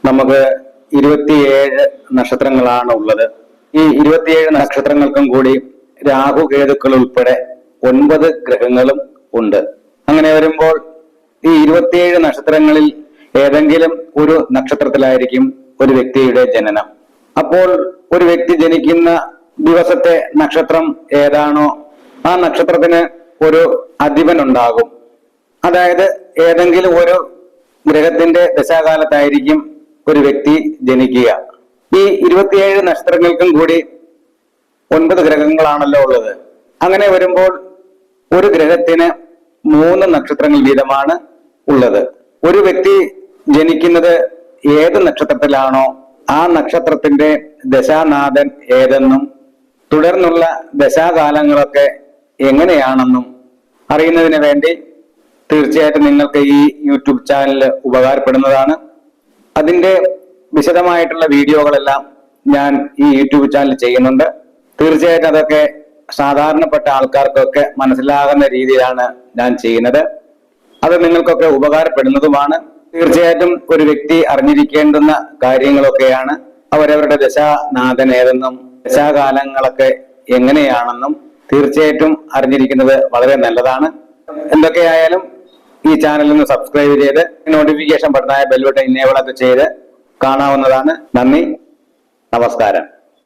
നമുക്ക് 27 നക്ഷത്രങ്ങളാണ് ഉള്ളത്. ഈ 27 നക്ഷത്രങ്ങൾക്കും കൂടി രാഹു കേതുക്കൾ ഉൾപ്പെടെ 9 ഗ്രഹങ്ങളും ഉണ്ട്. അങ്ങനെ വരുമ്പോൾ ഈ 27 നക്ഷത്രങ്ങളിൽ ഏതെങ്കിലും ഒരു നക്ഷത്രത്തിലായിരിക്കും ഒരു വ്യക്തിയുടെ ജനനം. അപ്പോൾ ഒരു വ്യക്തി ജനിക്കുന്ന ദിവസത്തെ നക്ഷത്രം ഏതാണോ ആ നക്ഷത്രത്തിന് ഒരു അധിപൻ ഉണ്ടാകും. അതായത് ഏതെങ്കിലും ഒരു ഗ്രഹത്തിന്റെ ദശാകാലത്തായിരിക്കും ഒരു വ്യക്തി ജനിക്കുക. ഈ 27 നക്ഷത്രങ്ങൾക്കും കൂടി 9 ഗ്രഹങ്ങളാണല്ലോ ഉള്ളത്. അങ്ങനെ വരുമ്പോൾ ഒരു ഗ്രഹത്തിന് 3 നക്ഷത്രങ്ങൾ വീതമാണ് ഉള്ളത്. ഒരു വ്യക്തി ജനിക്കുന്നത് ഏത് നക്ഷത്രത്തിലാണോ ആ നക്ഷത്രത്തിന്റെ ദശാനാഥൻ ഏതെന്നും തുടർന്നുള്ള ദശാകാലങ്ങളൊക്കെ എങ്ങനെയാണെന്നും അറിയുന്നതിന് വേണ്ടി തീർച്ചയായിട്ടും നിങ്ങൾക്ക് ഈ യൂട്യൂബ് ചാനൽ ഉപകാരപ്പെടുന്നതാണ്. അതിന്റെ വിശദമായിട്ടുള്ള വീഡിയോകളെല്ലാം ഞാൻ ഈ യൂട്യൂബ് ചാനൽ ചെയ്യുന്നുണ്ട്. തീർച്ചയായിട്ടും അതൊക്കെ സാധാരണപ്പെട്ട ആൾക്കാർക്കൊക്കെ മനസ്സിലാകുന്ന രീതിയിലാണ് ഞാൻ ചെയ്യുന്നത്. അത് നിങ്ങൾക്കൊക്കെ ഉപകാരപ്പെടുന്നതുമാണ്. തീർച്ചയായിട്ടും ഒരു വ്യക്തി അറിഞ്ഞിരിക്കേണ്ടുന്ന കാര്യങ്ങളൊക്കെയാണ്. അവരവരുടെ ദശാനാഥൻ ഏതെന്നും ദശാകാലങ്ങളൊക്കെ എങ്ങനെയാണെന്നും തീർച്ചയായിട്ടും അറിഞ്ഞിരിക്കുന്നത് വളരെ നല്ലതാണ്. എന്തൊക്കെയായാലും ഈ ചാനൽ ഒന്ന് സബ്സ്ക്രൈബ് ചെയ്ത് നോട്ടിഫിക്കേഷൻ ബട്ടണായ ബെൽ ബട്ടൺ ഇനേബിൾ ഒക്കെ ചെയ്ത് കാണാവുന്നതാണ്. നന്ദി, നമസ്കാരം.